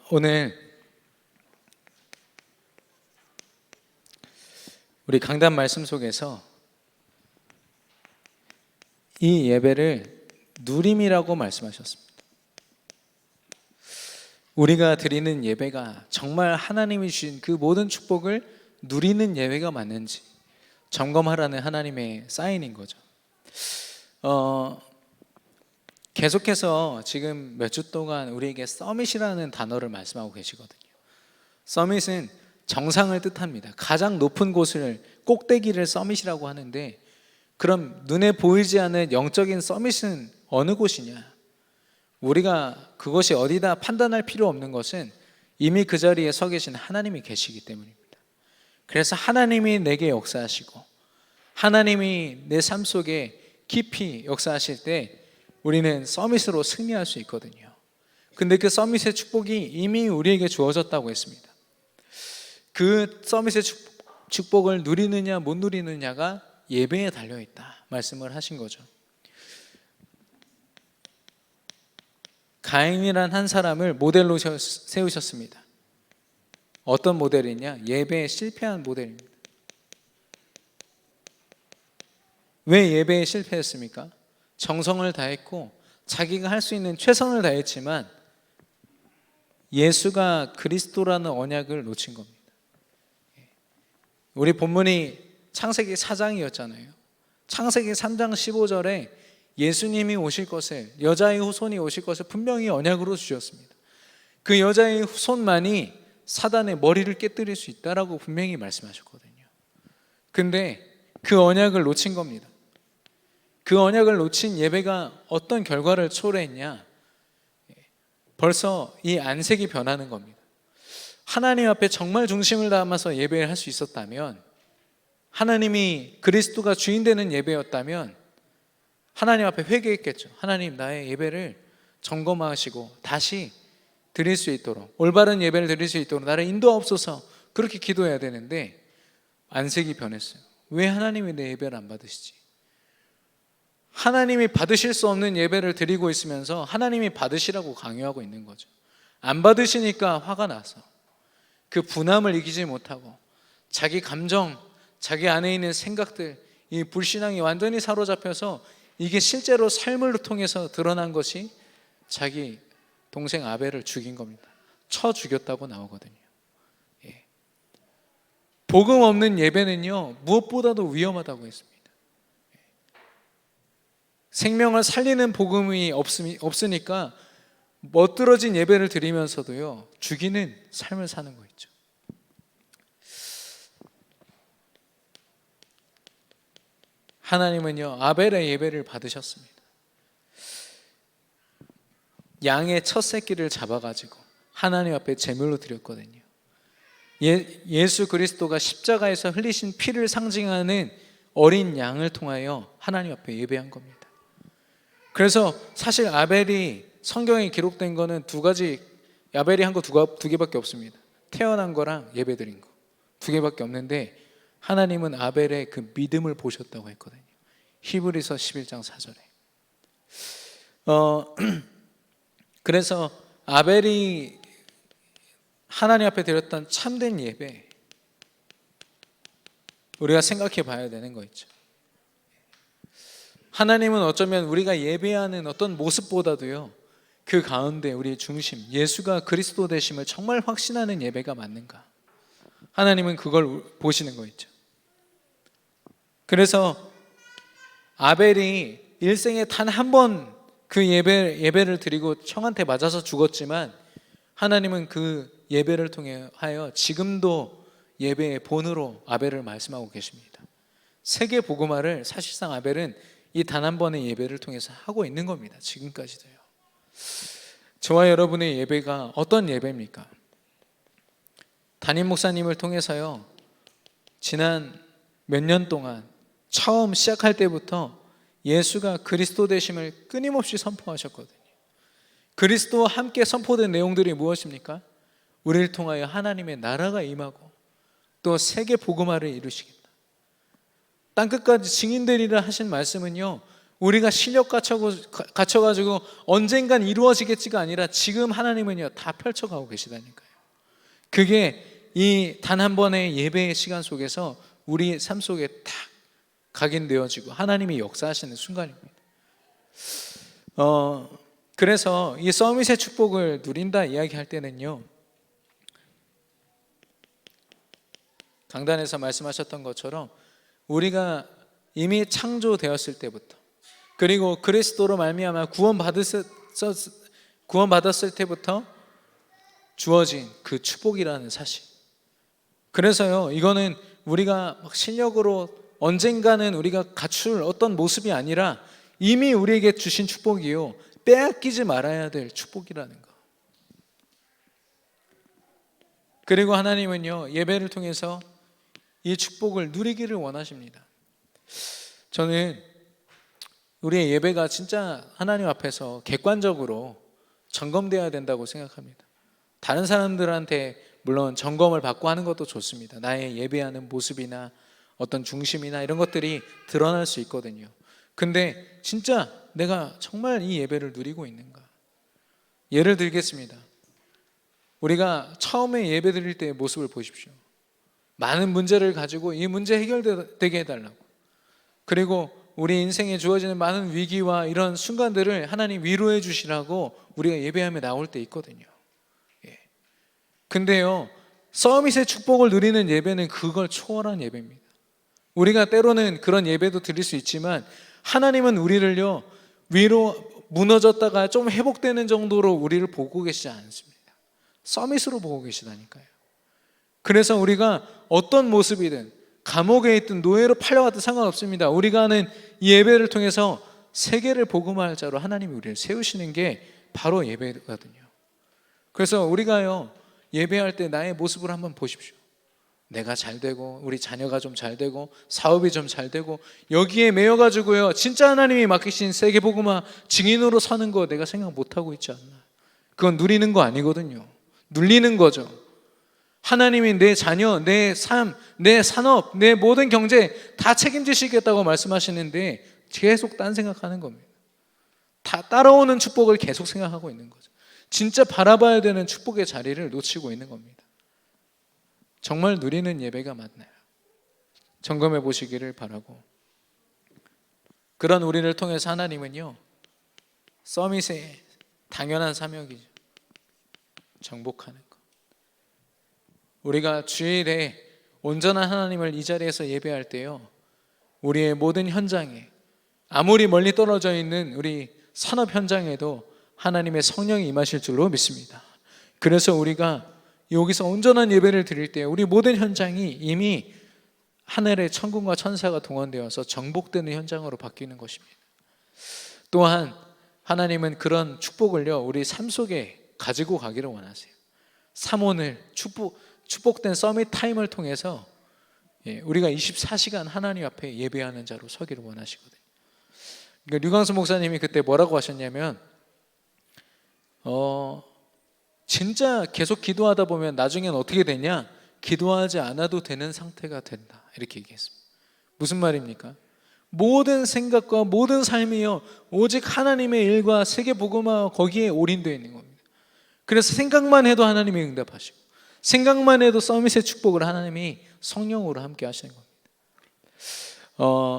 오늘 우리 강단 말씀 속에서 이 예배를 누림이라고 말씀하셨습니다. 우리가 드리는 예배가 정말 하나님이 주신 그 모든 축복을 누리는 예배가 맞는지 점검하라는 하나님의 사인인 거죠. 계속해서 지금 몇 주 동안 우리에게 서밋이라는 단어를 말씀하고 계시거든요. 서밋은 정상을 뜻합니다. 가장 높은 곳을, 꼭대기를 서밋이라고 하는데, 그럼 눈에 보이지 않는 영적인 서밋은 어느 곳이냐? 우리가 그것이 어디다 판단할 필요 없는 것은 이미 그 자리에 서 계신 하나님이 계시기 때문입니다. 그래서 하나님이 내게 역사하시고 하나님이 내 삶 속에 깊이 역사하실 때 우리는 서밋으로 승리할 수 있거든요. 근데 그 서밋의 축복이 이미 우리에게 주어졌다고 했습니다. 그 서밋의 축복을 누리느냐 못 누리느냐가 예배에 달려있다 말씀을 하신 거죠. 가인이란 한 사람을 모델로 세우셨습니다. 어떤 모델이냐? 예배에 실패한 모델입니다. 왜 예배에 실패했습니까? 정성을 다했고 자기가 할 수 있는 최선을 다했지만 예수가 그리스도라는 언약을 놓친 겁니다. 우리 본문이 창세기 4장이었잖아요. 창세기 3장 15절에 예수님이 오실 것을, 여자의 후손이 오실 것을 분명히 언약으로 주셨습니다. 그 여자의 후손만이 사단의 머리를 깨뜨릴 수 있다라고 분명히 말씀하셨거든요. 근데 그 언약을 놓친 겁니다. 그 언약을 놓친 예배가 어떤 결과를 초래했냐? 벌써 이 안색이 변하는 겁니다. 하나님 앞에 정말 중심을 담아서 예배를 할 수 있었다면, 하나님이 그리스도가 주인 되는 예배였다면 하나님 앞에 회개했겠죠. 하나님, 나의 예배를 점검하시고 다시 드릴 수 있도록, 올바른 예배를 드릴 수 있도록 나를 인도하옵소서, 그렇게 기도해야 되는데 안색이 변했어요. 왜 하나님이 내 예배를 안 받으시지? 하나님이 받으실 수 없는 예배를 드리고 있으면서 하나님이 받으시라고 강요하고 있는 거죠. 안 받으시니까 화가 나서 그 분함을 이기지 못하고 자기 감정, 자기 안에 있는 생각들, 이 불신앙이 완전히 사로잡혀서 이게 실제로 삶을 통해서 드러난 것이 자기 동생 아벨을 죽인 겁니다. 쳐 죽였다고 나오거든요. 복음 없는 예배는요, 무엇보다도 위험하다고 했습니다. 생명을 살리는 복음이 없으니까 멋들어진 예배를 드리면서도요, 죽이는 삶을 사는 거 있죠. 하나님은요, 아벨의 예배를 받으셨습니다. 양의 첫 새끼를 잡아가지고 하나님 앞에 제물로 드렸거든요. 예수 그리스도가 십자가에서 흘리신 피를 상징하는 어린 양을 통하여 하나님 앞에 예배한 겁니다. 그래서 사실 아벨이 성경에 기록된 거는 두 가지, 아벨이 한 거 두 개밖에 없습니다. 태어난 거랑 예배드린 거 두 개밖에 없는데, 하나님은 아벨의 그 믿음을 보셨다고 했거든요. 히브리서 11장 4절에. 그래서 아벨이 하나님 앞에 드렸던 참된 예배, 우리가 생각해 봐야 되는 거 있죠. 하나님은 어쩌면 우리가 예배하는 어떤 모습보다도요, 그 가운데 우리의 중심, 예수가 그리스도 되심을 정말 확신하는 예배가 맞는가? 하나님은 그걸 보시는 거 있죠. 그래서 아벨이 일생에 단 한 번 그 예배를 드리고 청한테 맞아서 죽었지만, 하나님은 그 예배를 통해 하여 지금도 예배의 본으로 아벨을 말씀하고 계십니다. 세계 복음화를 사실상 아벨은 이 단 한 번의 예배를 통해서 하고 있는 겁니다. 지금까지도요. 저와 여러분의 예배가 어떤 예배입니까? 담임 목사님을 통해서요, 지난 몇 년 동안 처음 시작할 때부터 예수가 그리스도 되심을 끊임없이 선포하셨거든요. 그리스도와 함께 선포된 내용들이 무엇입니까? 우리를 통하여 하나님의 나라가 임하고 또 세계 복음화를 이루시겠다. 땅끝까지 증인되리라 하신 말씀은요, 우리가 실력 갖춰가지고 언젠간 이루어지겠지가 아니라 지금 하나님은요 다 펼쳐가고 계시다니까요. 그게 이 단 한 번의 예배의 시간 속에서 우리 삶 속에 딱 각인되어지고 하나님이 역사하시는 순간입니다. 그래서 이 서밋의 축복을 누린다 이야기할 때는요, 강단에서 말씀하셨던 것처럼 우리가 이미 창조되었을 때부터, 그리고 그리스도로 말미암아 구원받았을 때부터 주어진 그 축복이라는 사실. 그래서요, 이거는 우리가 막 실력으로 언젠가는 우리가 갖출 어떤 모습이 아니라 이미 우리에게 주신 축복이요, 빼앗기지 말아야 될 축복이라는 거. 그리고 하나님은요 예배를 통해서 이 축복을 누리기를 원하십니다. 저는 우리의 예배가 진짜 하나님 앞에서 객관적으로 점검되어야 된다고 생각합니다. 다른 사람들한테 물론 점검을 받고 하는 것도 좋습니다. 나의 예배하는 모습이나 어떤 중심이나 이런 것들이 드러날 수 있거든요. 근데 진짜 내가 정말 이 예배를 누리고 있는가? 예를 들겠습니다. 우리가 처음에 예배 드릴 때의 모습을 보십시오. 많은 문제를 가지고 이 문제 해결되게 해달라고, 그리고 우리 인생에 주어지는 많은 위기와 이런 순간들을 하나님 위로해 주시라고 우리가 예배하며 나올 때 있거든요. 근데요, 서밋의 축복을 누리는 예배는 그걸 초월한 예배입니다. 우리가 때로는 그런 예배도 드릴 수 있지만 하나님은 우리를요 위로 무너졌다가 좀 회복되는 정도로 우리를 보고 계시지 않습니다. 서밋으로 보고 계시다니까요. 그래서 우리가 어떤 모습이든 감옥에 있든 노예로 팔려갔든 상관없습니다. 우리가 하는 이 예배를 통해서 세계를 복음화할 자로 하나님이 우리를 세우시는 게 바로 예배거든요. 그래서 우리가요 예배할 때 나의 모습을 한번 보십시오. 내가 잘 되고 우리 자녀가 좀 잘 되고 사업이 좀 잘 되고 여기에 매여가지고요 진짜 하나님이 맡기신 세계 복음화 증인으로 사는 거 내가 생각 못하고 있지 않나. 그건 누리는 거 아니거든요. 눌리는 거죠. 하나님이 내 자녀, 내 삶, 내 산업, 내 모든 경제 다 책임지시겠다고 말씀하시는데 계속 딴 생각하는 겁니다. 다 따라오는 축복을 계속 생각하고 있는 거죠. 진짜 바라봐야 되는 축복의 자리를 놓치고 있는 겁니다. 정말 누리는 예배가 맞나요? 점검해 보시기를 바라고, 그런 우리를 통해서 하나님은요 서밋의 당연한 사명이죠. 정복하는 것. 우리가 주일에 온전한 하나님을 이 자리에서 예배할 때요 우리의 모든 현장에, 아무리 멀리 떨어져 있는 우리 산업 현장에도 하나님의 성령이 임하실 줄로 믿습니다. 그래서 우리가 여기서 온전한 예배를 드릴 때 우리 모든 현장이 이미 하늘의 천군과 천사가 동원되어서 정복되는 현장으로 바뀌는 것입니다. 또한 하나님은 그런 축복을요 우리 삶 속에 가지고 가기를 원하세요. 삼오늘 축복된 서밋 타임을 통해서 우리가 24시간 하나님 앞에 예배하는 자로 서기를 원하시거든요. 그러니까 류광수 목사님이 그때 뭐라고 하셨냐면 진짜 계속 기도하다 보면 나중엔 어떻게 되냐? 기도하지 않아도 되는 상태가 된다, 이렇게 얘기했습니다. 무슨 말입니까? 모든 생각과 모든 삶이요 오직 하나님의 일과 세계 복음화 거기에 올인되어 있는 겁니다. 그래서 생각만 해도 하나님이 응답하시고 생각만 해도 서밋의 축복을 하나님이 성령으로 함께 하시는 겁니다.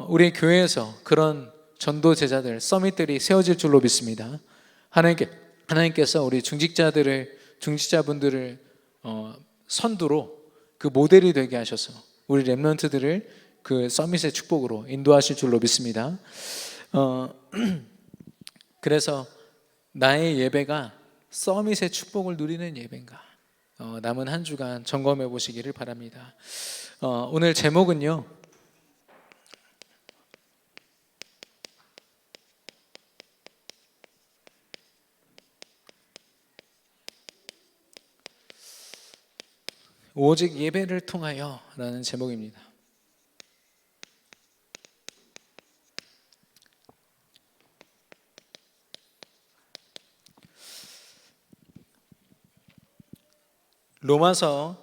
우리 교회에서 그런 전도 제자들, 서밋들이 세워질 줄로 믿습니다. 하나님께서 우리 중직자분들을 선두로 그 모델이 되게 하셔서 우리 렘넌트들을 그 서밋의 축복으로 인도하실 줄로 믿습니다. 그래서 나의 예배가 서밋의 축복을 누리는 예배인가? 남은 한 주간 점검해 보시기를 바랍니다. 오늘 제목은요 오직 예배를 통하여 라는 제목입니다. 로마서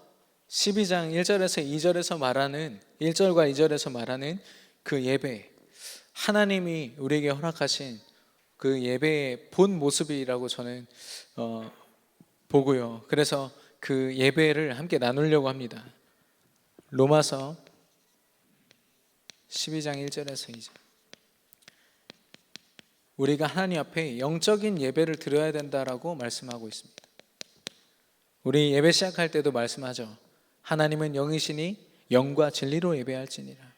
12장 1절에서 2절에서 말하는 1절과 2절에서 말하는 그 예배, 하나님이 우리에게 허락하신 그 예배의 본 모습이라고 저는 보고요. 그래서 그 예배를 함께 나누려고 합니다. 로마서 12장 1절에서 2절. 우리가 하나님 앞에 영적인 예배를 드려야 된다라고 말씀하고 있습니다. 우리 예배 시작할 때도 말씀하죠. 하나님은 영이시니 영과 진리로 예배할지니라.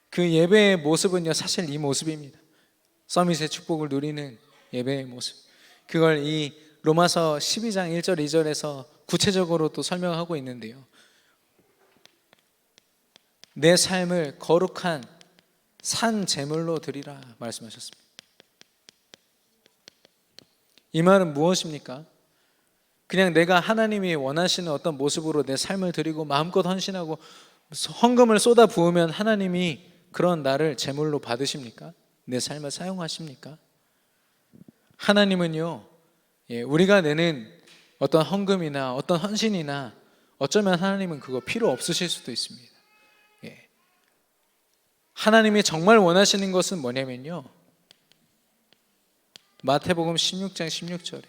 그 예배의 모습은요, 사실 이 모습입니다. 서밋의 축복을 누리는 예배의 모습. 그걸 이 로마서 12장 1절 2절에서 구체적으로 또 설명하고 있는데요. 내 삶을 거룩한 산 제물로 드리라 말씀하셨습니다. 이 말은 무엇입니까? 그냥 내가 하나님이 원하시는 어떤 모습으로 내 삶을 드리고 마음껏 헌신하고 헌금을 쏟아 부으면 하나님이 그런 나를 제물로 받으십니까? 내 삶을 사용하십니까? 하나님은요, 우리가 내는 어떤 헌금이나 어떤 헌신이나 어쩌면 하나님은 그거 필요 없으실 수도 있습니다. 하나님이 정말 원하시는 것은 뭐냐면요, 마태복음 16장 16절에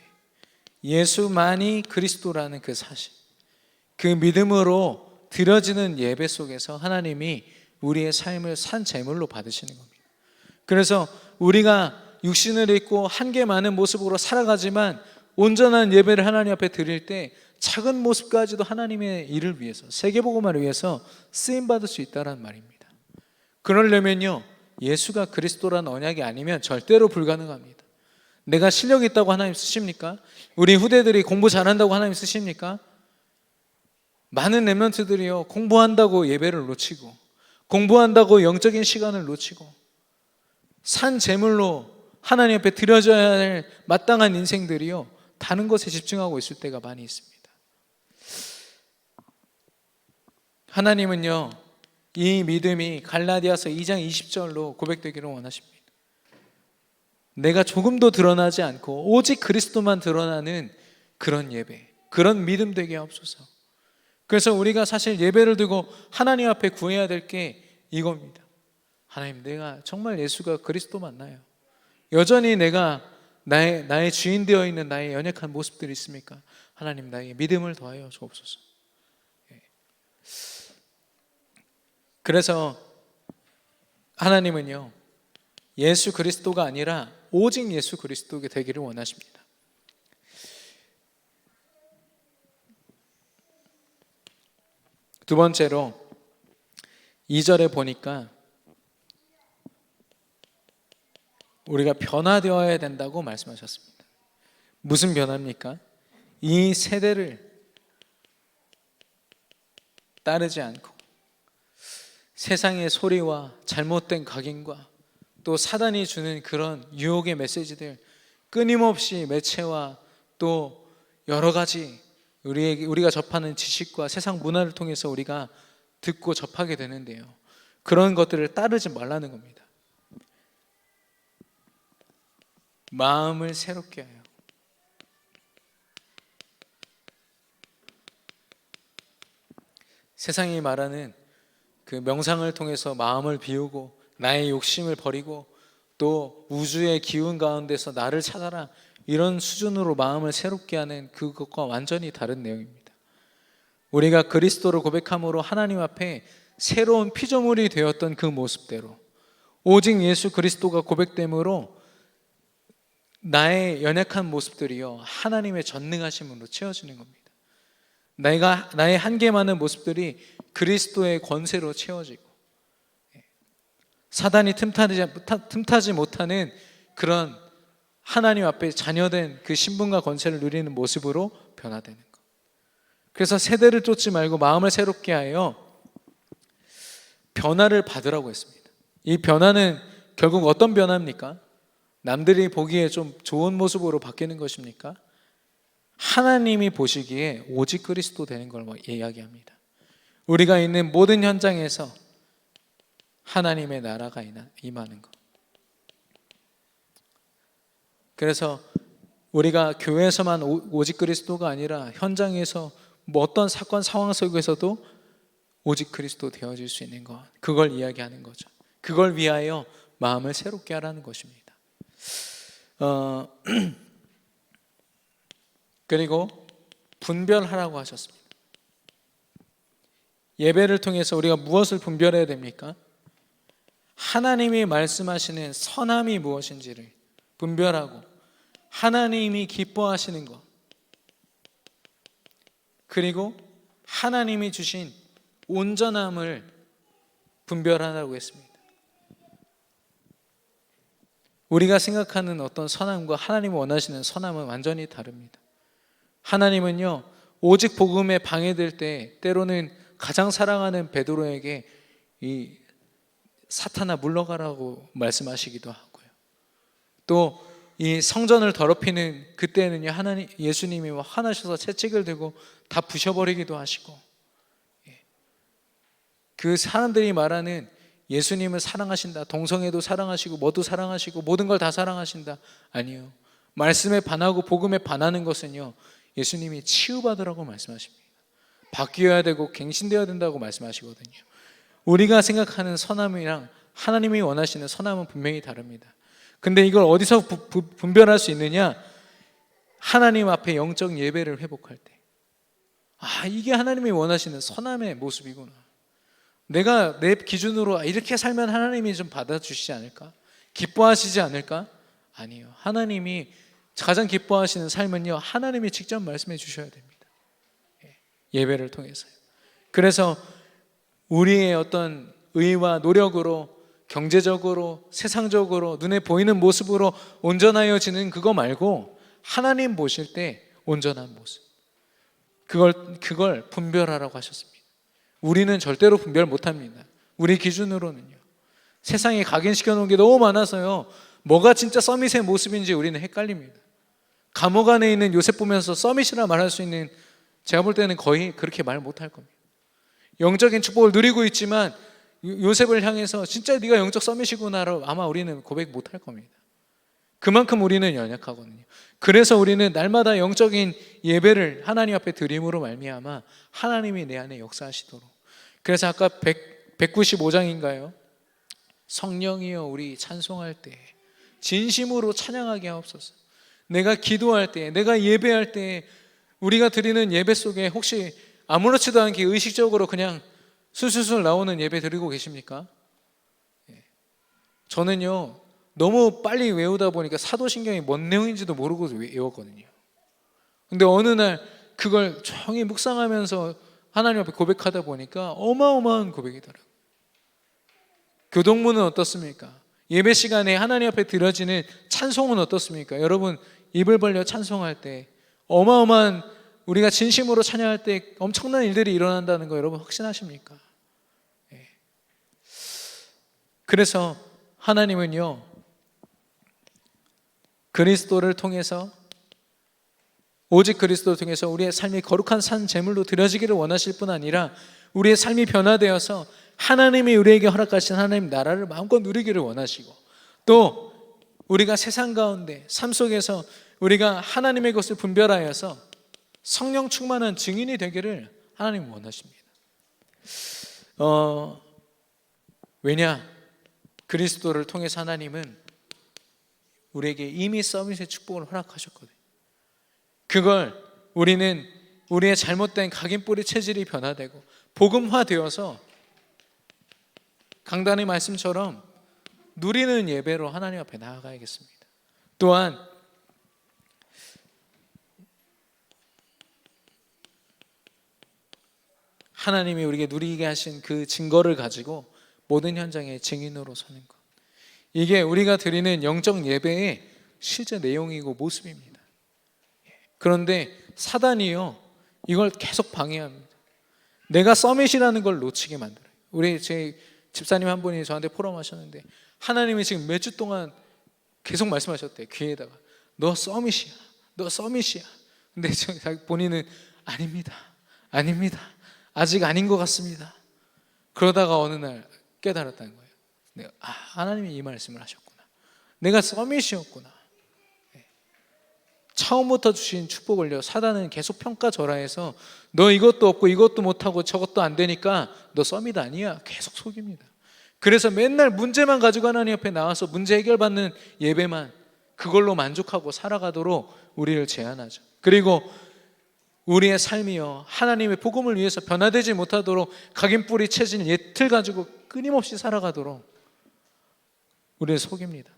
예수만이 그리스도라는 그 사실, 그 믿음으로 드려지는 예배 속에서 하나님이 우리의 삶을 산 제물로 받으시는 겁니다. 그래서 우리가 육신을 입고 한계 많은 모습으로 살아가지만 온전한 예배를 하나님 앞에 드릴 때 작은 모습까지도 하나님의 일을 위해서, 세계복음화를 위해서 쓰임받을 수 있다는 말입니다. 그러려면요, 예수가 그리스도라는 언약이 아니면 절대로 불가능합니다. 내가 실력이 있다고 하나님 쓰십니까? 우리 후대들이 공부 잘한다고 하나님 쓰십니까? 많은 렘넌트들이요, 공부한다고 예배를 놓치고, 공부한다고 영적인 시간을 놓치고, 산 제물로 하나님 앞에 드려져야 할 마땅한 인생들이요, 다른 것에 집중하고 있을 때가 많이 있습니다. 하나님은요, 이 믿음이 갈라디아서 2장 20절로 고백되기를 원하십니다. 내가 조금도 드러나지 않고 오직 그리스도만 드러나는 그런 예배, 그런 믿음 되게 하옵소서. 그래서 우리가 사실 예배를 드고 하나님 앞에 구해야 될 게 이겁니다. 하나님, 내가 정말 예수가 그리스도 맞나요? 여전히 내가 나의 주인 되어 있는 나의 연약한 모습들이 있습니까? 하나님, 나의 믿음을 더하여 주옵소서. 그래서 하나님은요, 예수 그리스도가 아니라 오직 예수 그리스도가 되기를 원하십니다. 두 번째로 2절에 보니까 우리가 변화되어야 된다고 말씀하셨습니다. 무슨 변화입니까? 이 세대를 따르지 않고 세상의 소리와 잘못된 각인과 또 사단이 주는 그런 유혹의 메시지들, 끊임없이 매체와 또 여러 가지 우리가 접하는 지식과 세상 문화를 통해서 우리가 듣고 접하게 되는데요, 그런 것들을 따르지 말라는 겁니다. 마음을 새롭게 하여 세상이 말하는 그 명상을 통해서 마음을 비우고 나의 욕심을 버리고 또 우주의 기운 가운데서 나를 찾아라, 이런 수준으로 마음을 새롭게 하는 그것과 완전히 다른 내용입니다. 우리가 그리스도를 고백함으로 하나님 앞에 새로운 피조물이 되었던 그 모습대로 오직 예수 그리스도가 고백됨으로 나의 연약한 모습들이요, 하나님의 전능하심으로 채워지는 겁니다. 나의 한계 많은 모습들이 그리스도의 권세로 채워지고 사단이 틈타지 못하는 그런 하나님 앞에 자녀된 그 신분과 권세를 누리는 모습으로 변화되는 것. 그래서 세대를 쫓지 말고 마음을 새롭게 하여 변화를 받으라고 했습니다. 이 변화는 결국 어떤 변화입니까? 남들이 보기에 좀 좋은 모습으로 바뀌는 것입니까? 하나님이 보시기에 오직 그리스도 되는 걸 이야기합니다. 우리가 있는 모든 현장에서 하나님의 나라가 임하는 것. 그래서 우리가 교회에서만 오직 그리스도가 아니라 현장에서 뭐 어떤 사건 상황 속에서도 오직 그리스도 되어질 수 있는 것, 그걸 이야기하는 거죠. 그걸 위하여 마음을 새롭게 하라는 것입니다. 그리고 분별하라고 하셨습니다. 예배를 통해서 우리가 무엇을 분별해야 됩니까? 하나님이 말씀하시는 선함이 무엇인지를 분별하고 하나님이 기뻐하시는 것, 그리고 하나님이 주신 온전함을 분별하라고 했습니다. 우리가 생각하는 어떤 선함과 하나님이 원하시는 선함은 완전히 다릅니다. 하나님은요, 오직 복음에 방해될 때 때로는 가장 사랑하는 베드로에게 이 사탄아 물러가라고 말씀하시기도 하고요. 또 이 성전을 더럽히는 그때는요, 예수님이 화나셔서 채찍을 들고 다 부셔버리기도 하시고, 그 사람들이 말하는 예수님을 사랑하신다, 동성애도 사랑하시고 뭐도 사랑하시고 모든 걸 다 사랑하신다, 아니요. 말씀에 반하고 복음에 반하는 것은요, 예수님이 치유받으라고 말씀하십니다. 바뀌어야 되고 갱신되어야 된다고 말씀하시거든요. 우리가 생각하는 선함이랑 하나님이 원하시는 선함은 분명히 다릅니다. 근데 이걸 어디서 분별할 수 있느냐? 하나님 앞에 영적 예배를 회복할 때, 이게 하나님이 원하시는 선함의 모습이구나. 내가 내 기준으로 이렇게 살면 하나님이 좀 받아주시지 않을까? 기뻐하시지 않을까? 아니요. 하나님이 가장 기뻐하시는 삶은요, 하나님이 직접 말씀해 주셔야 됩니다. 예배를 통해서요. 그래서 우리의 어떤 의와 노력으로, 경제적으로, 세상적으로, 눈에 보이는 모습으로 온전하여지는 그거 말고 하나님 보실 때 온전한 모습, 그걸 분별하라고 하셨습니다. 우리는 절대로 분별 못합니다. 우리 기준으로는요. 세상에 각인시켜 놓은 게 너무 많아서요, 뭐가 진짜 서밋의 모습인지 우리는 헷갈립니다. 감옥 안에 있는 요셉 보면서 서밋이라 말할 수 있는, 제가 볼 때는 거의 그렇게 말 못할 겁니다. 영적인 축복을 누리고 있지만 요셉을 향해서 진짜 네가 영적 서밋이구나로 아마 우리는 고백 못할 겁니다. 그만큼 우리는 연약하거든요. 그래서 우리는 날마다 영적인 예배를 하나님 앞에 드림으로 말미암아 하나님이 내 안에 역사하시도록. 그래서 아까 195장인가요? 성령이여 우리 찬송할 때 진심으로 찬양하게 하옵소서. 내가 기도할 때, 내가 예배할 때, 우리가 드리는 예배 속에 혹시 아무렇지도 않게 의식적으로 그냥 술술술 나오는 예배 드리고 계십니까? 저는요, 너무 빨리 외우다 보니까 사도신경이 뭔 내용인지도 모르고 외웠거든요. 근데 어느 날 그걸 조용히 묵상하면서 하나님 앞에 고백하다 보니까 어마어마한 고백이더라고요. 교동문은 어떻습니까? 예배 시간에 하나님 앞에 드려지는 찬송은 어떻습니까? 여러분, 입을 벌려 찬송할 때 어마어마한, 우리가 진심으로 찬양할 때 엄청난 일들이 일어난다는 거 여러분 확신하십니까? 그래서 하나님은요, 그리스도를 통해서, 오직 그리스도를 통해서 우리의 삶이 거룩한 산 제물로 드려지기를 원하실 뿐 아니라 우리의 삶이 변화되어서 하나님이 우리에게 허락하신 하나님 나라를 마음껏 누리기를 원하시고, 또 우리가 세상 가운데 삶 속에서 우리가 하나님의 것을 분별하여서 성령 충만한 증인이 되기를 하나님은 원하십니다. 왜냐? 그리스도를 통해서 하나님은 우리에게 이미 서밋의 축복을 허락하셨거든요. 그걸 우리는 우리의 잘못된 각인뿌리 체질이 변화되고 복음화되어서 강단의 말씀처럼 누리는 예배로 하나님 앞에 나아가야겠습니다. 또한 하나님이 우리에게 누리게 하신 그 증거를 가지고 모든 현장의 증인으로 서는 것, 이게 우리가 드리는 영적 예배의 실제 내용이고 모습입니다. 그런데 사단이요, 이걸 계속 방해합니다. 내가 서밋이라는 걸 놓치게 만들어요. 우리 제 집사님 한 분이 저한테 포럼하셨는데, 하나님이 지금 몇 주 동안 계속 말씀하셨대요. 귀에다가 너 서밋이야, 너 서밋이야. 근데 본인은 아닙니다, 아직 아닌 것 같습니다. 그러다가 어느 날 깨달았다는 거예요. 하나님이 이 말씀을 하셨구나. 내가 서밋이었구나. 처음부터 주신 축복을요, 사단은 계속 평가절하해서 너 이것도 없고 이것도 못하고 저것도 안 되니까 너 서밋 아니야, 계속 속입니다. 그래서 맨날 문제만 가지고 하나님 앞에 나와서 문제 해결받는 예배만, 그걸로 만족하고 살아가도록 우리를 제한하죠. 그리고 우리의 삶이요, 하나님의 복음을 위해서 변화되지 못하도록 각인뿌리 채진 옛틀 가지고 끊임없이 살아가도록 우리를 속입니다.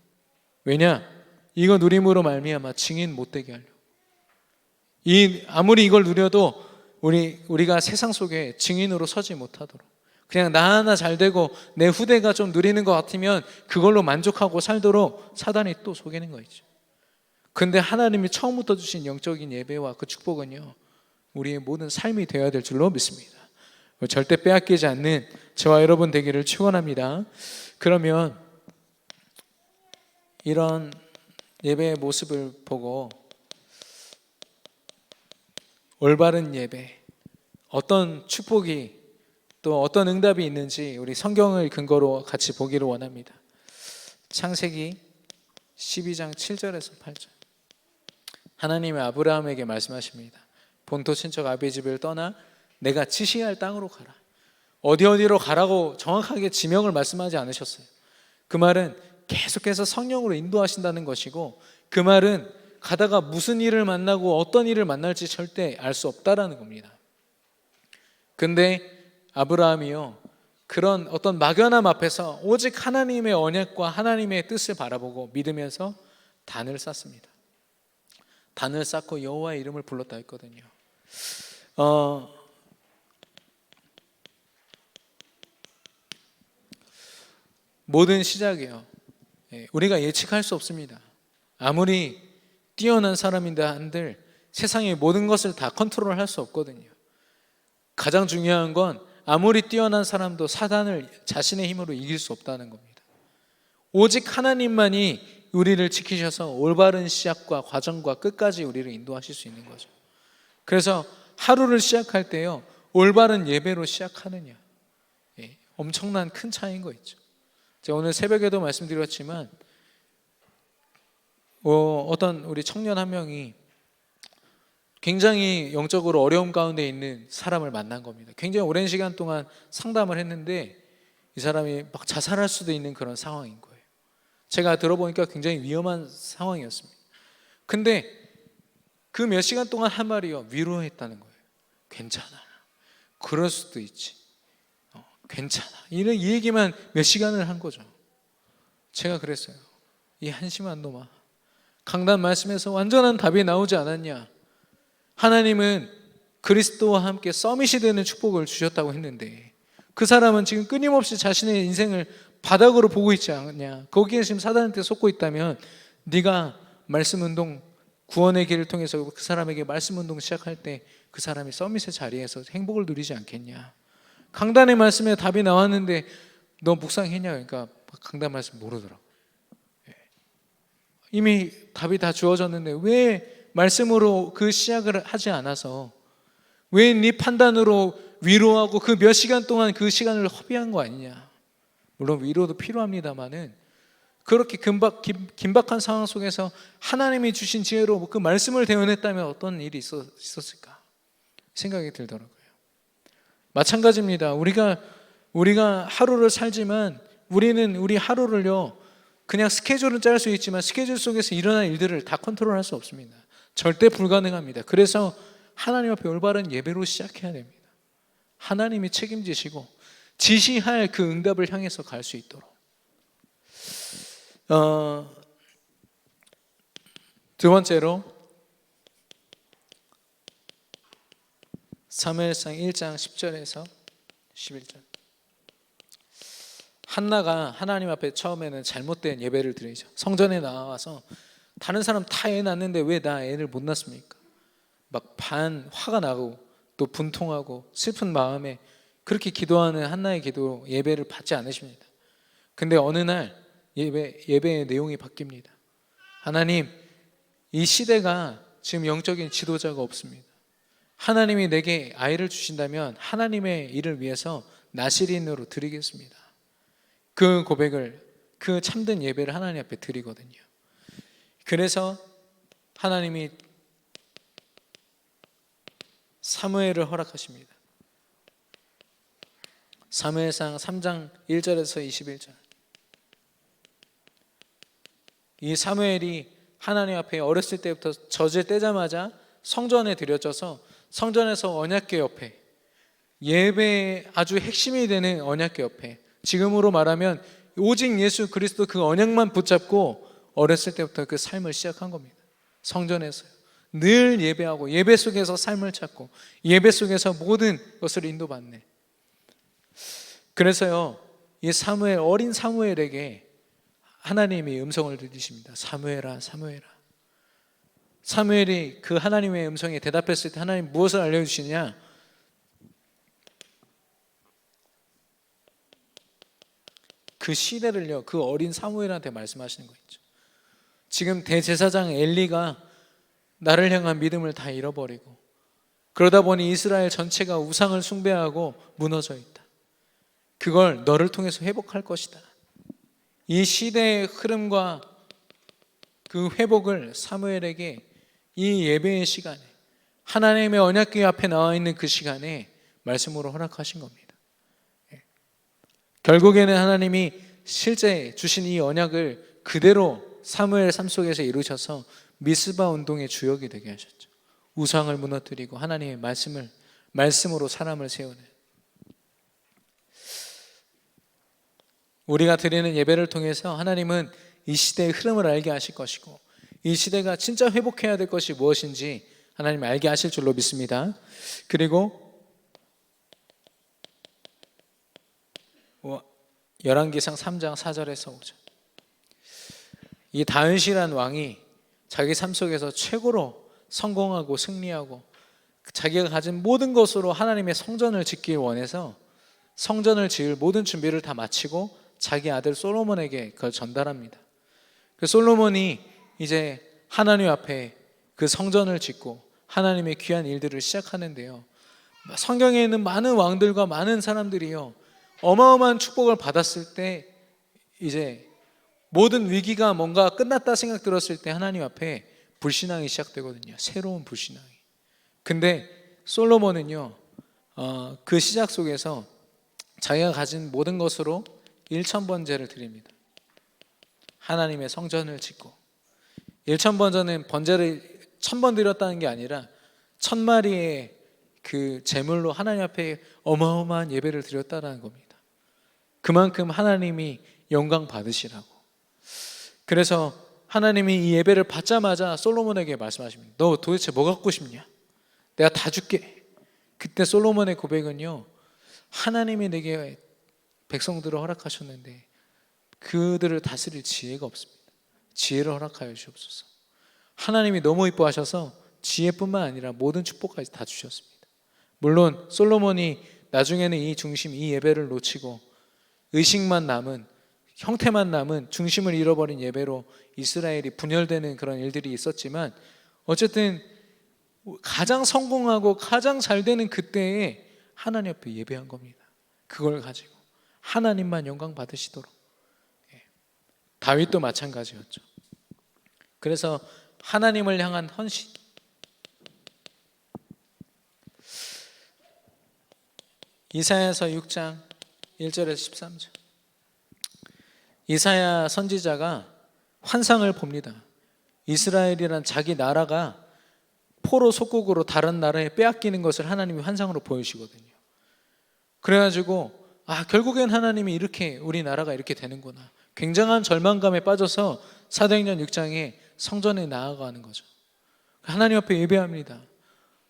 왜냐? 이거 누림으로 말미암아 증인 못되게 하려고. 아무리 이걸 누려도 우리가 세상 속에 증인으로 서지 못하도록, 그냥 나 하나 잘 되고 내 후대가 좀 누리는 것 같으면 그걸로 만족하고 살도록 사단이 또 속이는 거 있죠. 근데 하나님이 처음부터 주신 영적인 예배와 그 축복은요, 우리의 모든 삶이 되어야 될 줄로 믿습니다. 절대 빼앗기지 않는 저와 여러분 되기를 축원합니다. 그러면 이런 예배의 모습을 보고 올바른 예배, 어떤 축복이 또 어떤 응답이 있는지 우리 성경을 근거로 같이 보기를 원합니다. 창세기 12장 7절에서 8절. 하나님이 아브라함에게 말씀하십니다. 본토 친척 아비 집을 떠나 내가 지시할 땅으로 가라. 어디로 가라고 정확하게 지명을 말씀하지 않으셨어요. 그 말은 계속해서 성령으로 인도하신다는 것이고, 그 말은 가다가 무슨 일을 만나고 어떤 일을 만날지 절대 알 수 없다라는 겁니다. 근데 아브라함이요, 그런 어떤 막연함 앞에서 오직 하나님의 언약과 하나님의 뜻을 바라보고 믿으면서 단을 쌓습니다. 단을 쌓고 여호와의 이름을 불렀다 했거든요. 모든 시작이요, 우리가 예측할 수 없습니다. 아무리 뛰어난 사람인다 한들 세상의 모든 것을 다 컨트롤할 수 없거든요. 가장 중요한 건 아무리 뛰어난 사람도 사단을 자신의 힘으로 이길 수 없다는 겁니다. 오직 하나님만이 우리를 지키셔서 올바른 시작과 과정과 끝까지 우리를 인도하실 수 있는 거죠. 그래서 하루를 시작할 때요, 올바른 예배로 시작하느냐, 엄청난 큰 차이인 거 있죠. 제가 오늘 새벽에도 말씀드렸지만 어떤 우리 청년 한 명이 굉장히 영적으로 어려움 가운데 있는 사람을 만난 겁니다. 굉장히 오랜 시간 동안 상담을 했는데 이 사람이 막 자살할 수도 있는 그런 상황인 거예요. 제가 들어보니까 굉장히 위험한 상황이었습니다. 근데 그 몇 시간 동안 한 말이요, 위로했다는 거예요. 괜찮아, 그럴 수도 있지, 괜찮아, 이 얘기만 몇 시간을 한 거죠. 제가 그랬어요. 이 한심한 놈아, 강단 말씀에서 완전한 답이 나오지 않았냐? 하나님은 그리스도와 함께 서밋이 되는 축복을 주셨다고 했는데 그 사람은 지금 끊임없이 자신의 인생을 바닥으로 보고 있지 않냐? 거기에 지금 사단한테 속고 있다면 네가 말씀운동, 구원의 길을 통해서 그 사람에게 말씀운동 시작할 때 그 사람이 서밋의 자리에서 행복을 누리지 않겠냐? 강단의 말씀에 답이 나왔는데 너 묵상했냐? 그러니까 강단 말씀 모르더라고. 이미 답이 다 주어졌는데 왜 말씀으로 그 시작을 하지 않아서, 왜 네 판단으로 위로하고 그 몇 시간 동안 그 시간을 허비한 거 아니냐? 물론 위로도 필요합니다만은 그렇게 긴박한 상황 속에서 하나님이 주신 지혜로 그 말씀을 대언했다면 어떤 일이 있었을까 생각이 들더라고요. 마찬가지입니다. 우리가 하루를 살지만 우리는 우리 하루를요, 그냥 스케줄은 짤 수 있지만 스케줄 속에서 일어날 일들을 다 컨트롤할 수 없습니다. 절대 불가능합니다. 그래서 하나님 앞에 올바른 예배로 시작해야 됩니다. 하나님이 책임지시고 지시할 그 응답을 향해서 갈 수 있도록. 두 번째로 사무엘상 1장 10절에서 11절. 한나가 하나님 앞에 처음에는 잘못된 예배를 드리죠. 성전에 나와서 다른 사람 다 애 낳는데 왜 나 애를 못 낳습니까? 막 화가 나고 또 분통하고 슬픈 마음에 그렇게 기도하는 한나의 기도, 예배를 받지 않으십니다. 근데 어느 날 예배의 내용이 바뀝니다. 하나님, 이 시대가 지금 영적인 지도자가 없습니다. 하나님이 내게 아이를 주신다면 하나님의 일을 위해서 나시린으로 드리겠습니다. 그 고백을, 그 참된 예배를 하나님 앞에 드리거든요. 그래서 하나님이 사무엘을 허락하십니다. 사무엘상 3장 1절에서 21절. 이 사무엘이 하나님 앞에 어렸을 때부터 젖을 떼자마자 성전에 들여져서 성전에서 언약궤 옆에, 예배의 아주 핵심이 되는 언약궤 옆에, 지금으로 말하면 오직 예수 그리스도 그 언약만 붙잡고 어렸을 때부터 그 삶을 시작한 겁니다. 성전에서요. 늘 예배하고 예배 속에서 삶을 찾고 예배 속에서 모든 것을 인도받네. 그래서요, 이 사무엘, 어린 사무엘에게 하나님이 음성을 들리십니다. 사무엘아, 사무엘아. 사무엘이 그 하나님의 음성에 대답했을 때 하나님 무엇을 알려주시냐? 그 시대를요, 그 어린 사무엘한테 말씀하시는 거 있죠. 지금 대제사장 엘리가 나를 향한 믿음을 다 잃어버리고 그러다 보니 이스라엘 전체가 우상을 숭배하고 무너져 있다. 그걸 너를 통해서 회복할 것이다. 이 시대의 흐름과 그 회복을 사무엘에게 이 예배의 시간에, 하나님의 언약궤 앞에 나와 있는 그 시간에 말씀으로 허락하신 겁니다. 결국에는 하나님이 실제 주신 이 언약을 그대로 사무엘 삶 속에서 이루셔서 미스바 운동의 주역이 되게 하셨죠. 우상을 무너뜨리고 하나님의 말씀으로 사람을 세우는, 우리가 드리는 예배를 통해서 하나님은 이 시대의 흐름을 알게 하실 것이고 이 시대가 진짜 회복해야 될 것이 무엇인지 하나님 알게 하실 줄로 믿습니다. 그리고 열왕기상 3장 4절에서 5절. 이 다윗이란 왕이 자기 삶 속에서 최고로 성공하고 승리하고 자기가 가진 모든 것으로 하나님의 성전을 짓길 원해서 성전을 지을 모든 준비를 다 마치고 자기 아들 솔로몬에게 그걸 전달합니다. 그 솔로몬이 이제 하나님 앞에 그 성전을 짓고 하나님의 귀한 일들을 시작하는데요, 성경에 있는 많은 왕들과 많은 사람들이요, 어마어마한 축복을 받았을 때 이제 모든 위기가 뭔가 끝났다 생각 들었을 때 하나님 앞에 불신앙이 시작되거든요. 새로운 불신앙이. 근데 솔로몬은요, 그 시작 속에서 자기가 가진 모든 것으로 1000번제를 드립니다. 하나님의 성전을 짓고 1000번제는 번제를 1000번 드렸다는 게 아니라 1000마리의 그 제물로 하나님 앞에 어마어마한 예배를 드렸다는 겁니다. 그만큼 하나님이 영광 받으시라고. 그래서 하나님이 이 예배를 받자마자 솔로몬에게 말씀하십니다. 너 도대체 뭐 갖고 싶냐? 내가 다 줄게. 그때 솔로몬의 고백은요, 하나님이 내게 백성들을 허락하셨는데 그들을 다스릴 지혜가 없습니다. 지혜를 허락하여 주옵소서. 하나님이 너무 이뻐하셔서 지혜뿐만 아니라 모든 축복까지 다 주셨습니다. 물론 솔로몬이 나중에는 이 중심, 이 예배를 놓치고 의식만 남은, 형태만 남은, 중심을 잃어버린 예배로 이스라엘이 분열되는 그런 일들이 있었지만 어쨌든 가장 성공하고 가장 잘 되는 그때에 하나님 앞에 예배한 겁니다. 그걸 가지고 하나님만 영광 받으시도록. 다윗도 마찬가지였죠. 그래서 하나님을 향한 헌신, 이사야서 6장 1절에서 13절. 이사야 선지자가 환상을 봅니다. 이스라엘이란 자기 나라가 포로 속국으로 다른 나라에 빼앗기는 것을 하나님이 환상으로 보여주시거든요. 그래가지고 결국엔 하나님이 이렇게, 우리나라가 이렇게 되는구나, 굉장한 절망감에 빠져서 사도행전 6장에 성전에 나아가는 거죠. 하나님 앞에 예배합니다.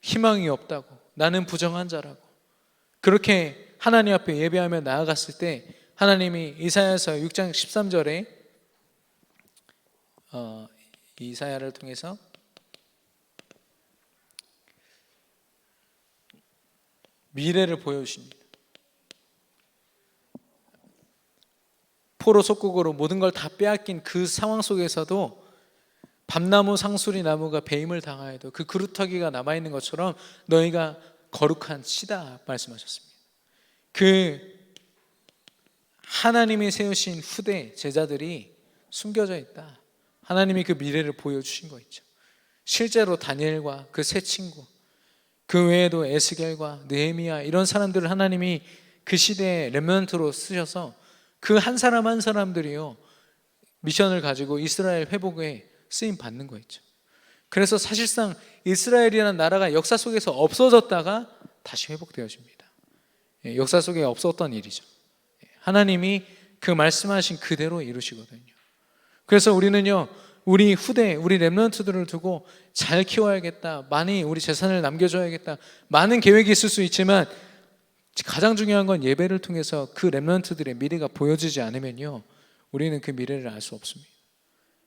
희망이 없다고, 나는 부정한 자라고. 그렇게 하나님 앞에 예배하며 나아갔을 때 하나님이 이사야서 6장 13절에 이사야를 통해서 미래를 보여주십니다. 포로 속국으로 모든 걸 다 빼앗긴 그 상황 속에서도 밤나무 상수리 나무가 배임을 당하여도 그 그루터기가 남아있는 것처럼 너희가 거룩한 씨다 말씀하셨습니다. 그 하나님이 세우신 후대 제자들이 숨겨져 있다. 하나님이 그 미래를 보여주신 거 있죠. 실제로 다니엘과 그 세 친구, 그 외에도 에스겔과 느헤미야, 이런 사람들을 하나님이 그 시대의 렘넌트로 쓰셔서 그 한 사람 한 사람들이요 미션을 가지고 이스라엘 회복에 쓰임 받는 거였죠. 그래서 사실상 이스라엘이라는 나라가 역사 속에서 없어졌다가 다시 회복되어집니다. 역사 속에 없었던 일이죠. 하나님이 그 말씀하신 그대로 이루시거든요. 그래서 우리는요 우리 후대, 우리 렘넌트들을 두고 잘 키워야겠다, 많이 우리 재산을 남겨줘야겠다, 많은 계획이 있을 수 있지만 가장 중요한 건 예배를 통해서 그 렘넌트들의 미래가 보여지지 않으면요 우리는 그 미래를 알 수 없습니다.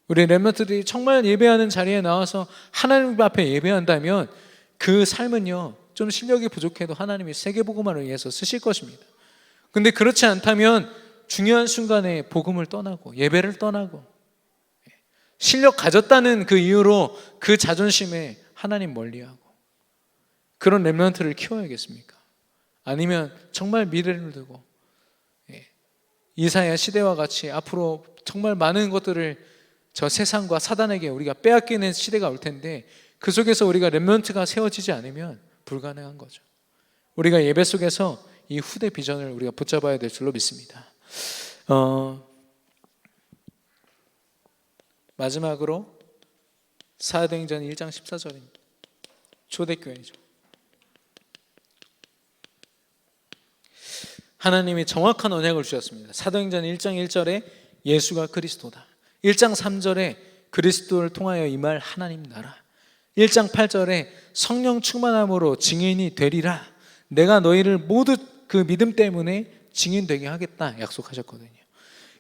우리 렘넌트들이 정말 예배하는 자리에 나와서 하나님 앞에 예배한다면 그 삶은요 좀 실력이 부족해도 하나님이 세계복음화를 위해서 쓰실 것입니다. 근데 그렇지 않다면 중요한 순간에 복음을 떠나고 예배를 떠나고 실력 가졌다는 그 이유로 그 자존심에 하나님 멀리하고 그런 렘넌트를 키워야겠습니까? 아니면 정말 미래를 두고 이사야 시대와 같이 앞으로 정말 많은 것들을 저 세상과 사단에게 우리가 빼앗기는 시대가 올 텐데 그 속에서 우리가 렘넌트가 세워지지 않으면 불가능한 거죠. 우리가 예배 속에서 이 후대 비전을 우리가 붙잡아야 될 줄로 믿습니다. 마지막으로 사도행전 1장 14절입니다. 초대교회죠. 하나님이 정확한 언약을 주셨습니다. 사도행전 1장 1절에 예수가 그리스도다. 1장 3절에 그리스도를 통하여 임할 하나님 나라. 1장 8절에 성령 충만함으로 증인이 되리라. 내가 너희를 모두 그 믿음 때문에 증인되게 하겠다 약속하셨거든요.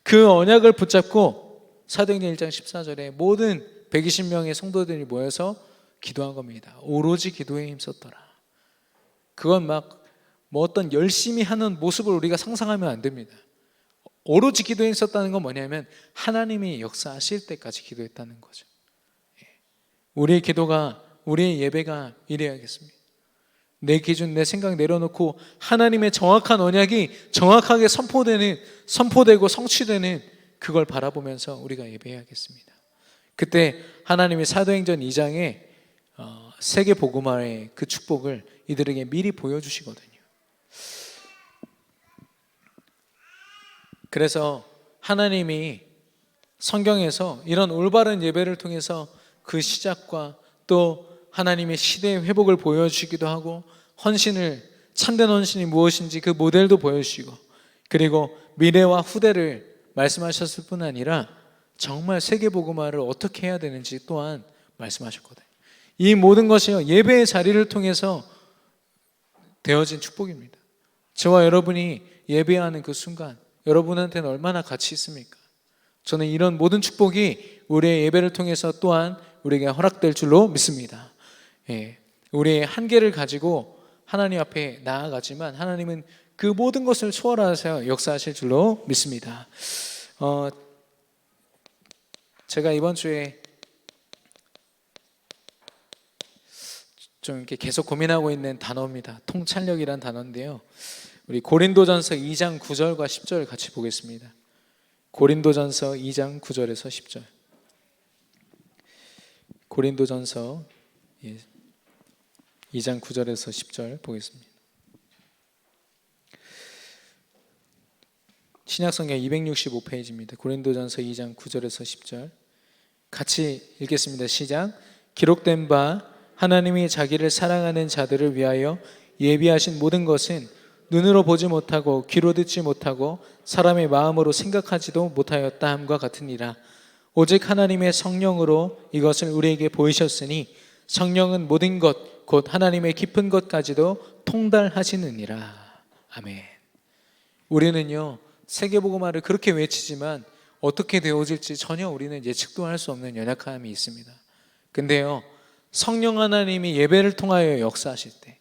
그 언약을 붙잡고 사도행전 1장 14절에 모든 120명의 성도들이 모여서 기도한 겁니다. 오로지 기도에 힘썼더라. 그건 막 뭐 어떤 열심히 하는 모습을 우리가 상상하면 안 됩니다. 오로지 기도에 힘썼다는 건 뭐냐면 하나님이 역사하실 때까지 기도했다는 거죠. 우리의 기도가, 우리의 예배가 이래야겠습니다. 내 기준, 내 생각 내려놓고 하나님의 정확한 언약이 정확하게 선포되고 성취되는 그걸 바라보면서 우리가 예배해야겠습니다. 그때 하나님이 사도행전 2장에 세계 복음화의 그 축복을 이들에게 미리 보여주시거든요. 그래서 하나님이 성경에서 이런 올바른 예배를 통해서 그 시작과 또 하나님의 시대의 회복을 보여주시기도 하고 헌신을, 참된 헌신이 무엇인지 그 모델도 보여주시고 그리고 미래와 후대를 말씀하셨을 뿐 아니라 정말 세계복음화를 어떻게 해야 되는지 또한 말씀하셨거든요. 이 모든 것이 예배의 자리를 통해서 되어진 축복입니다. 저와 여러분이 예배하는 그 순간 여러분한테는 얼마나 가치 있습니까? 저는 이런 모든 축복이 우리의 예배를 통해서 또한 우리에게 허락될 줄로 믿습니다. 우리의 한계를 가지고 하나님 앞에 나아가지만 하나님은 그 모든 것을 초월하셔서 역사하실 줄로 믿습니다. 제가 이번 주에 좀 이렇게 계속 고민하고 있는 단어입니다. 통찰력이란 단어인데요. 우리 고린도전서 2장 9절과 10절 같이 보겠습니다. 고린도전서 2장 9절에서 10절. 고린도전서 2장 9절에서 10절 보겠습니다. 신약성경 265페이지입니다. 고린도전서 2장 9절에서 10절 같이 읽겠습니다. 시작. 기록된 바 하나님이 자기를 사랑하는 자들을 위하여 예비하신 모든 것은 눈으로 보지 못하고 귀로 듣지 못하고 사람의 마음으로 생각하지도 못하였다 함과 같으니라. 오직 하나님의 성령으로 이것을 우리에게 보이셨으니 성령은 모든 것 곧 하나님의 깊은 것까지도 통달하시느니라. 아멘. 우리는요 세계복음화를 그렇게 외치지만 어떻게 되어질지 전혀 우리는 예측도 할 수 없는 연약함이 있습니다. 근데요 성령 하나님이 예배를 통하여 역사하실 때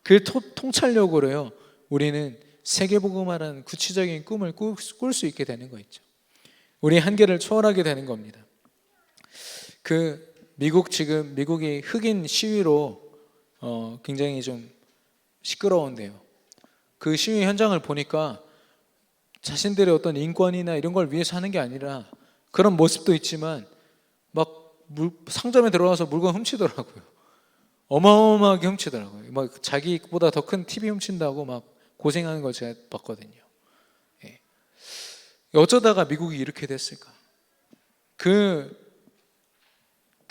그 통찰력으로요 우리는 세계복음화라는 구체적인 꿈을 꿀 수 있게 되는 거 있죠. 우리 한계를 초월하게 되는 겁니다. 미국이 흑인 시위로 굉장히 좀 시끄러운데요. 그 시위 현장을 보니까 자신들의 어떤 인권이나 이런 걸 위해서 하는 게 아니라 그런 모습도 있지만 막 상점에 들어가서 물건 훔치더라고요. 어마어마하게 훔치더라고요. 막 자기보다 더 큰 TV 훔친다고 막 고생하는 걸 제가 봤거든요. 예. 어쩌다가 미국이 이렇게 됐을까? 그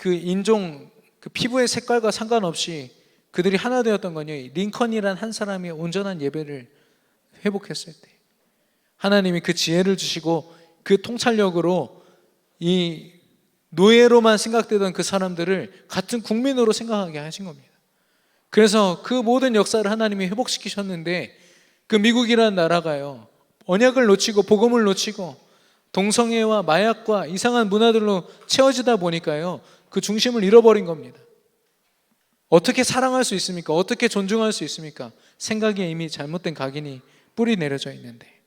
인종, 그 피부의 색깔과 상관없이 그들이 하나 되었던 건요, 링컨이란 한 사람이 온전한 예배를 회복했을 때 하나님이 그 지혜를 주시고 그 통찰력으로 이 노예로만 생각되던 그 사람들을 같은 국민으로 생각하게 하신 겁니다. 그래서 그 모든 역사를 하나님이 회복시키셨는데, 그 미국이라는 나라가요, 언약을 놓치고 복음을 놓치고 동성애와 마약과 이상한 문화들로 채워지다 보니까요, 그 중심을 잃어버린 겁니다. 어떻게 사랑할 수 있습니까? 어떻게 존중할 수 있습니까? 생각에 이미 잘못된 각인이 뿌리 내려져 있는데.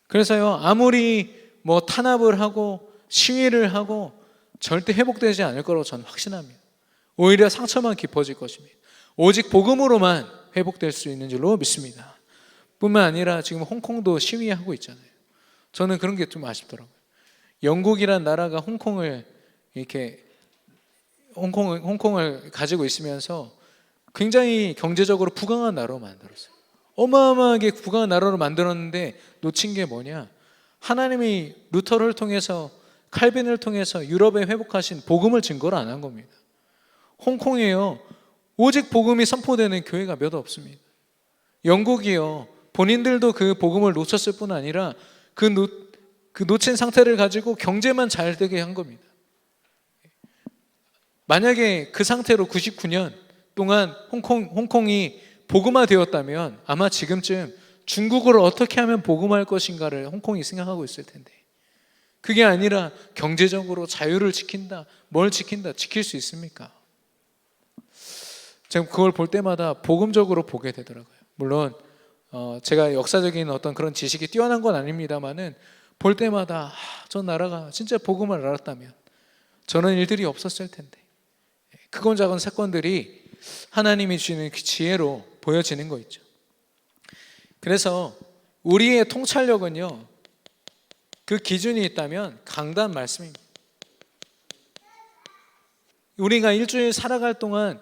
그래서요, 아무리 뭐 탄압을 하고 시위를 하고 절대 회복되지 않을 거라고 저는 확신합니다. 오히려 상처만 깊어질 것입니다. 오직 복음으로만 회복될 수 있는 줄로 믿습니다. 뿐만 아니라 지금 홍콩도 시위하고 있잖아요. 저는 그런 게 좀 아쉽더라고요. 영국이란 나라가 홍콩을 가지고 있으면서 굉장히 경제적으로 부강한 나라로 만들었어요. 어마어마하게 부강한 나라로 만들었는데 놓친 게 뭐냐? 하나님이 루터를 통해서, 칼빈을 통해서 유럽에 회복하신 복음을 증거를 안 한 겁니다. 홍콩에요, 오직 복음이 선포되는 교회가 몇 없습니다. 영국이요, 본인들도 그 복음을 놓쳤을 뿐 아니라 그 놓친 상태를 가지고 경제만 잘 되게 한 겁니다. 만약에 그 상태로 99년 동안 홍콩이 복음화 되었다면 아마 지금쯤 중국어를 어떻게 하면 복음화할 것인가를 홍콩이 생각하고 있을 텐데, 그게 아니라 경제적으로 자유를 지킨다, 뭘 지킨다, 지킬 수 있습니까? 제가 그걸 볼 때마다 복음적으로 보게 되더라고요. 물론 제가 역사적인 어떤 그런 지식이 뛰어난 건 아닙니다만은 볼 때마다 저 나라가 진짜 복음을 알았다면 저런 일들이 없었을 텐데, 크고 작은 사건들이 하나님이 주시는 그 지혜로 보여지는 거 있죠. 그래서 우리의 통찰력은요, 그 기준이 있다면 강단 말씀입니다. 우리가 일주일 살아갈 동안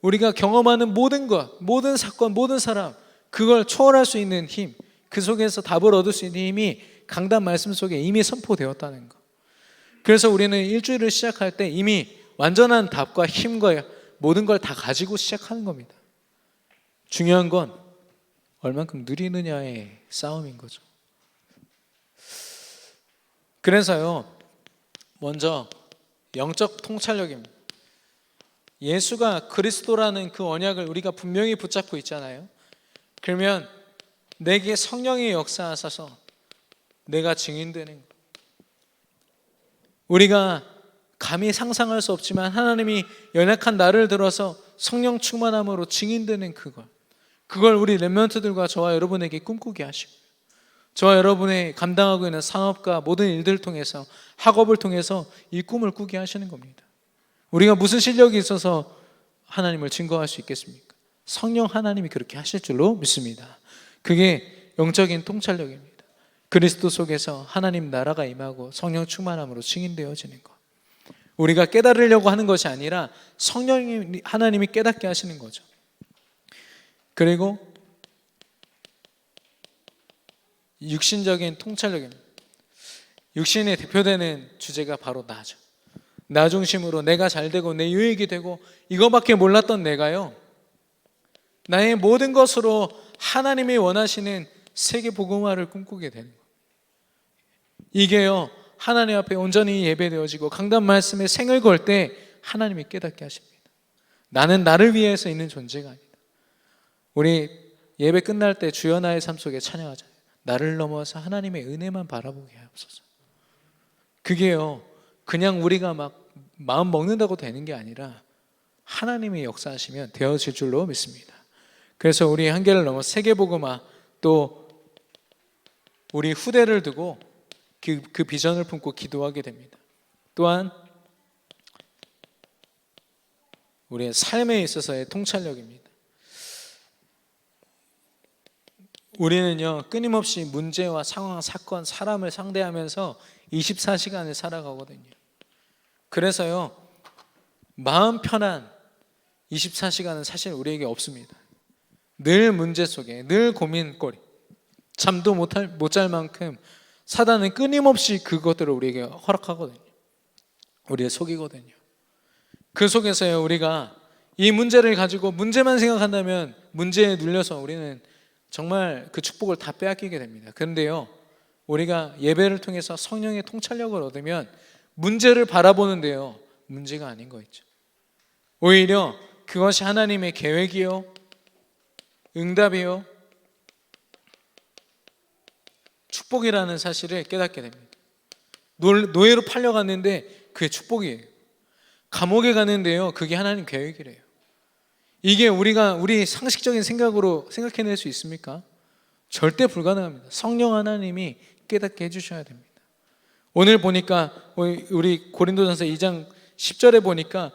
우리가 경험하는 모든 것, 모든 사건, 모든 사람, 그걸 초월할 수 있는 힘, 그 속에서 답을 얻을 수 있는 힘이 강단 말씀 속에 이미 선포되었다는 것. 그래서 우리는 일주일을 시작할 때 이미 완전한 답과 힘과 모든 걸 다 가지고 시작하는 겁니다. 중요한 건 얼만큼 누리느냐의 싸움인 거죠. 그래서요, 먼저 영적 통찰력입니다. 예수가 그리스도라는 그 언약을 우리가 분명히 붙잡고 있잖아요. 그러면 내게 성령의 역사하셔서 내가 증인되는 것, 우리가 감히 상상할 수 없지만 하나님이 연약한 나를 들어서 성령 충만함으로 증인되는 그걸 우리 렘넌트들과 저와 여러분에게 꿈꾸게 하시고, 저와 여러분의 감당하고 있는 사업과 모든 일들을 통해서, 학업을 통해서 이 꿈을 꾸게 하시는 겁니다. 우리가 무슨 실력이 있어서 하나님을 증거할 수 있겠습니까? 성령 하나님이 그렇게 하실 줄로 믿습니다. 그게 영적인 통찰력입니다. 그리스도 속에서 하나님 나라가 임하고 성령 충만함으로 증인되어지는 것. 우리가 깨달으려고 하는 것이 아니라 성령이, 하나님이 깨닫게 하시는 거죠. 그리고 육신적인 통찰력입니다. 육신에 대표되는 주제가 바로 나죠. 나 중심으로 내가 잘 되고 내 유익이 되고 이거밖에 몰랐던 내가요, 나의 모든 것으로 하나님이 원하시는 세계 복음화를 꿈꾸게 되는 거예요. 이게요, 하나님 앞에 온전히 예배되어지고 강단 말씀에 생을 걸 때 하나님이 깨닫게 하십니다. 나는 나를 위해서 있는 존재가 아니다. 우리 예배 끝날 때 주여 나의 삶 속에 찬양하잖아요. 나를 넘어서 하나님의 은혜만 바라보게 하옵소서. 그게요, 그냥 우리가 막 마음 먹는다고 되는 게 아니라 하나님이 역사하시면 되어질 줄로 믿습니다. 그래서 우리 한계를 넘어 세계복음화, 또 우리 후대를 두고 그 비전을 품고 기도하게 됩니다. 또한 우리의 삶에 있어서의 통찰력입니다. 우리는요, 끊임없이 문제와 상황, 사건, 사람을 상대하면서 24시간을 살아가거든요. 그래서요, 마음 편한 24시간은 사실 우리에게 없습니다. 늘 문제 속에, 늘 고민거리, 잠도 못 잘 만큼 사단은 끊임없이 그것들을 우리에게 허락하거든요. 우리의 속이거든요. 그 속에서요, 우리가 이 문제를 가지고 문제만 생각한다면 문제에 눌려서 우리는 정말 그 축복을 다 빼앗기게 됩니다. 그런데요, 우리가 예배를 통해서 성령의 통찰력을 얻으면 문제를 바라보는데요, 문제가 아닌 거 있죠. 오히려 그것이 하나님의 계획이요, 응답이요, 축복이라는 사실을 깨닫게 됩니다. 노예로 팔려갔는데 그게 축복이에요. 감옥에 가는데요, 그게 하나님 계획이래요. 이게 우리 상식적인 생각으로 생각해낼 수 있습니까? 절대 불가능합니다. 성령 하나님이 깨닫게 해주셔야 됩니다. 오늘 보니까 우리 고린도전서 2장 10절에 보니까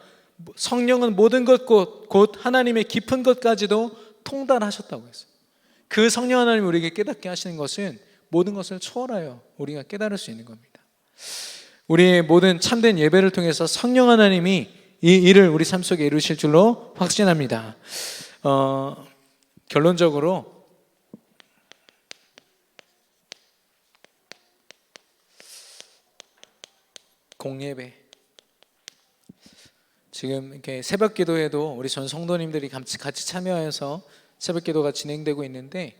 성령은 모든 것 곧 하나님의 깊은 것까지도 통달하셨다고 했어요. 그 성령 하나님이 우리에게 깨닫게 하시는 것은 모든 것을 초월하여 우리가 깨달을 수 있는 겁니다. 우리의 모든 참된 예배를 통해서 성령 하나님이 이 일을 우리 삶 속에 이루실 줄로 확신합니다. 결론적으로 공예배, 지금 이렇게 새벽 기도에도 우리 전 성도님들이 같이 참여해서 새벽 기도가 진행되고 있는데,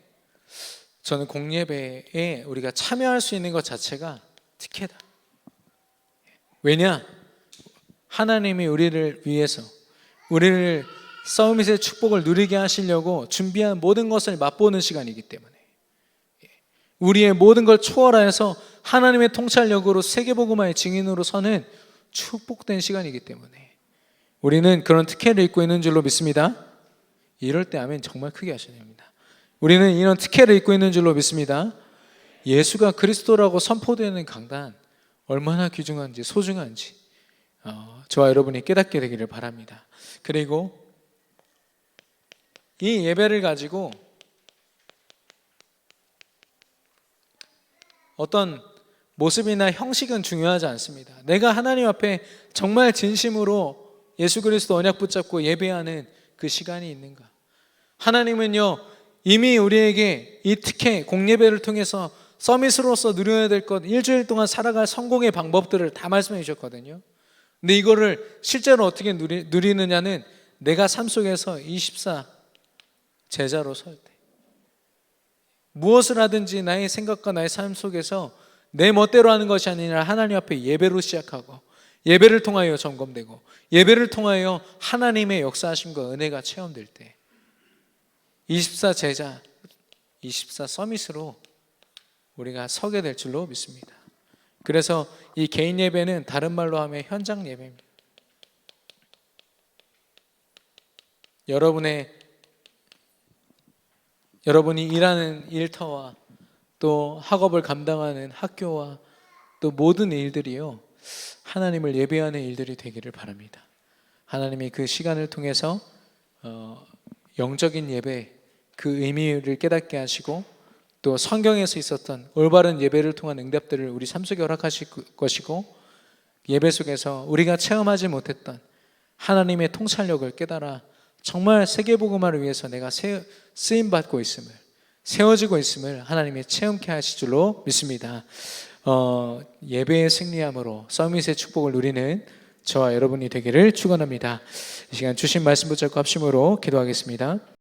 저는 공예배에 우리가 참여할 수 있는 것 자체가 특혜다. 왜냐? 하나님이 우리를 위해서, 우리를 서밋의 축복을 누리게 하시려고 준비한 모든 것을 맛보는 시간이기 때문에, 우리의 모든 걸 초월하여서 하나님의 통찰력으로 세계복음화의 증인으로 서는 축복된 시간이기 때문에 우리는 그런 특혜를 입고 있는 줄로 믿습니다. 이럴 때 아멘 정말 크게 하셔야 됩니다. 우리는 이런 특혜를 입고 있는 줄로 믿습니다. 예수가 그리스도라고 선포되는 강단 얼마나 귀중한지, 소중한지 저와 여러분이 깨닫게 되기를 바랍니다. 그리고 이 예배를 가지고 어떤 모습이나 형식은 중요하지 않습니다. 내가 하나님 앞에 정말 진심으로 예수 그리스도 언약 붙잡고 예배하는 그 시간이 있는가? 하나님은요, 이미 우리에게 이 특혜 공예배를 통해서 서밋으로서 누려야 될 것, 일주일 동안 살아갈 성공의 방법들을 다 말씀해 주셨거든요. 근데 이거를 실제로 어떻게 누리느냐는 내가 삶 속에서 24 제자로 설 때, 무엇을 하든지 나의 생각과 나의 삶 속에서 내 멋대로 하는 것이 아니라 하나님 앞에 예배로 시작하고, 예배를 통하여 점검되고, 예배를 통하여 하나님의 역사하심과 은혜가 체험될 때 24 제자, 24 서밋으로 우리가 서게 될 줄로 믿습니다. 그래서 이 개인 예배는 다른 말로 하면 현장 예배입니다. 여러분이 일하는 일터와 또 학업을 감당하는 학교와 또 모든 일들이요, 하나님을 예배하는 일들이 되기를 바랍니다. 하나님이 그 시간을 통해서 영적인 예배 그 의미를 깨닫게 하시고, 또 성경에서 있었던 올바른 예배를 통한 응답들을 우리 삶 속에 허락하실 것이고, 예배 속에서 우리가 체험하지 못했던 하나님의 통찰력을 깨달아 정말 세계복음화를 위해서 내가 쓰임받고 있음을, 세워지고 있음을 하나님이 체험케 하실 줄로 믿습니다. 예배의 승리함으로 서밋의 축복을 누리는 저와 여러분이 되기를 축원합니다. 이 시간 주신 말씀 붙잡고 합심으로 기도하겠습니다.